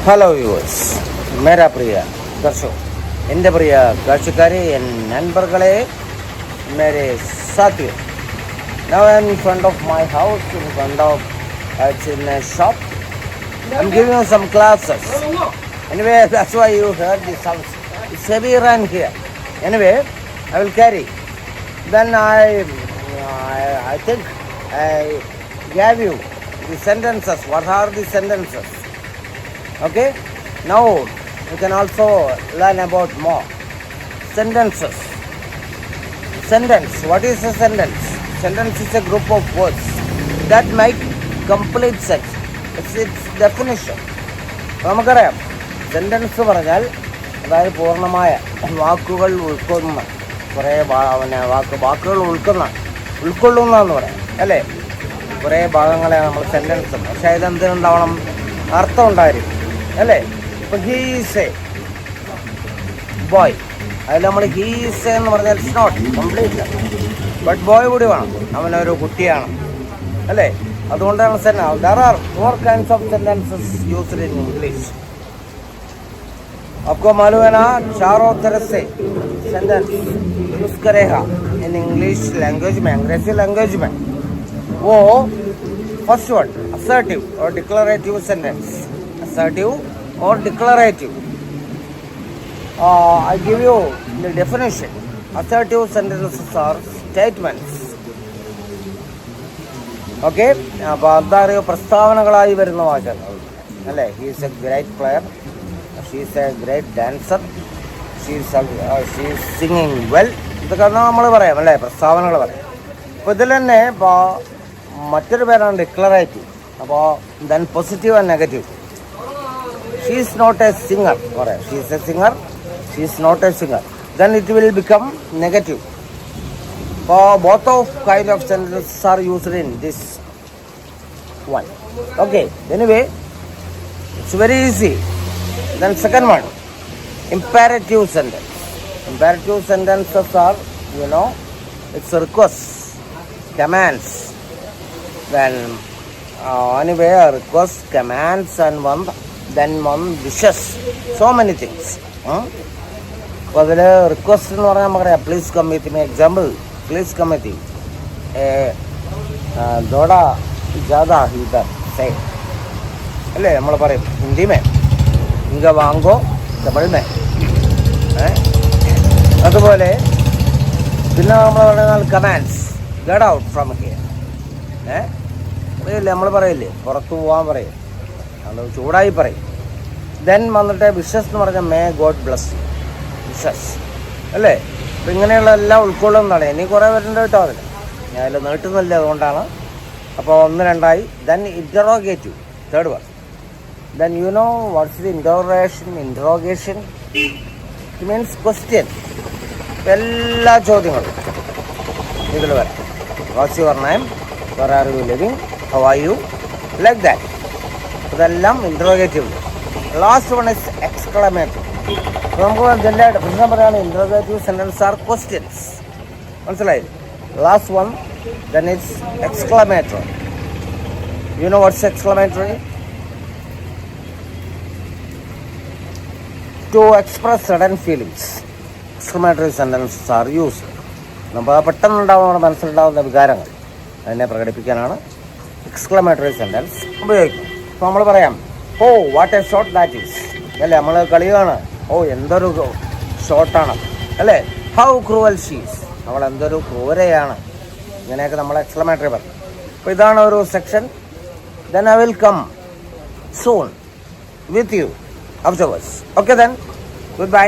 Hello viewers, മേരാ പ്രിയ ദർശക്, എൻ്റെ പ്രിയ കാഴ്ചക്കാരെ, എൻ നൻപർകളെ, മേരെ സാത്തിയോ. Now I am in front of my house, in front of it's in a shop. I'm giving you some classes. Anyway, that's why you heard the sounds. It's heavy rain here. Anyway, I will carry. Then I think I gave you the sentences. What are the sentences? Okay, now you can also learn about more sentences. Sentence, what is a sentence? Sentence is a group of words that make complete sense. It's its definition. നമുക്കറിയാം, sentence പറഞ്ഞാൽ അതായത് പൂർണ്ണമായ വാക്കുകൾ ഉൾക്കൊള്ളുന്ന കുറേ വാക്കുകൾ ഉൾക്കൊള്ളുന്നതെന്ന് പറയാം അല്ലേ. കുറേ ഭാഗങ്ങളെ നമ്മൾ സെൻറ്റൻസ്, പക്ഷേ ഇതെന്തിനുണ്ടാവണം? അർത്ഥം ഉണ്ടായിരിക്കും അല്ലേ. ഇപ്പം ഹീസ് എ ബോയ്, അതിൽ നമ്മൾ ഹീസ് എന്ന് പറഞ്ഞാൽ it's not complete, but boy കൂടി വേണം, അവനൊരു കുട്ടിയാണ് അല്ലേ. അതുകൊണ്ടാണ് there are four kinds of sentences used in English. आपको मालूम है ना, चारों तरह से सेंटेंस यूज करेगा इन इंग्लिश लैंग्वेज में, अंग्रेजी लैंग्वेज में. वो फर्स्ट वर्ड assertive और declarative sentence. Assertive or declarative. I give you the definition. Assertive sentences are statements. Okay, അപ്പോൾ എന്താ പറയുക, പ്രസ്താവനകളായി വരുന്ന വാചകങ്ങൾ അല്ലേ. He is A great player, she is A great dancer, she is singing well, ഇതൊക്കെ നമ്മൾ പറയാം അല്ലേ, പ്രസ്താവനകൾ പറയാം. അപ്പോൾ ഇതിൽ തന്നെ ഇപ്പോൾ മറ്റൊരു പേരാണ് ഡിക്ലറേറ്റീവ്. അപ്പോൾ then positive and negative. She is not a singer പറയാം, she is a singer, she is not a singer, then it will become negative. Both of kind of sentences are used in this one. Okay, anyway, it's very easy. Then second one, imperative sentence. Imperative sentences are, it's requests, commands. Then anyway, requests, commands, and one wishes. So many things. അപ്പോൾ അതിൽ request എന്ന് പറഞ്ഞാൽ നമുക്കറിയാം, please come with me. Example, please come थी दौड़ा ज़्यादा इधर से अല്ലേ നമ്മൾ പറയും ഹിന്ദി മേ, ഇങ്ങ വാങ്ങോ തമിഴ് മേ. അതുപോലെ പിന്നെ നമ്മൾ പറയുന്നത് commands, get out from here. പറയില്ലേ, നമ്മൾ പറയില്ലേ, പുറത്തു പോകാൻ പറയും, അത് ചൂടായി പറയും. ദെൻ വന്നിട്ട് വിഷസ് എന്ന് പറഞ്ഞാൽ may God bless you, wishes അല്ലേ. അപ്പം ഇങ്ങനെയുള്ള എല്ലാം ഉൾക്കൊള്ളുന്നതാണ്. ഇനി കുറേ പേരുണ്ട് കേട്ടോ, അതിന് ഞാൻ അതിൽ നീട്ടുന്നില്ല, അതുകൊണ്ടാണ്. അപ്പോൾ 1, 2 then interrogative, third one. Then what's the interrogation it means question. എല്ലാ ചോദ്യങ്ങളും ഇതിൽ വരാം. What's your name, where are you living, how are you, like that. ഇതെല്ലാം interrogative. Last one is exclamatory. നമുക്ക് ഇതിൻ്റെ പ്രശ്നം പറയുകയാണ്, ഇൻറ്ററോഗേറ്റീവ് സെൻറ്റൻസ് ആർ ക്വസ്റ്റ്യൻസ്, മനസ്സിലായി. Last one then it's exclamatory. What's exclamatory? To express sudden feelings. Exclamatory sentences are used. നമ്മൾ പെട്ടെന്നുണ്ടാവുന്ന നമ്മുടെ മനസ്സിലുണ്ടാകുന്ന വികാരങ്ങൾ അതിനെ പ്രകടിപ്പിക്കാനാണ് എക്സ്ക്ലമേറ്ററി സെൻറ്റൻസ് ഉപയോഗിക്കുന്നത്. അപ്പോൾ നമ്മൾ പറയാം, oh what a shot that is അല്ലേ. നമ്മൾ കളിയാണ്, ഓ എന്തൊരു ഷോട്ടാണ് അല്ലേ. ഹൗ ക്രൂവൽ ഷീസ്, അവൾ എന്തൊരു ക്രൂരയാണ്. ഇങ്ങനെയൊക്കെ നമ്മൾ എക്സ്ക്ലമേറ്ററി പറഞ്ഞു. അപ്പോൾ ഇതാണ് ഒരു section. Then I will come soon with you afterwards. Okay, then good bye.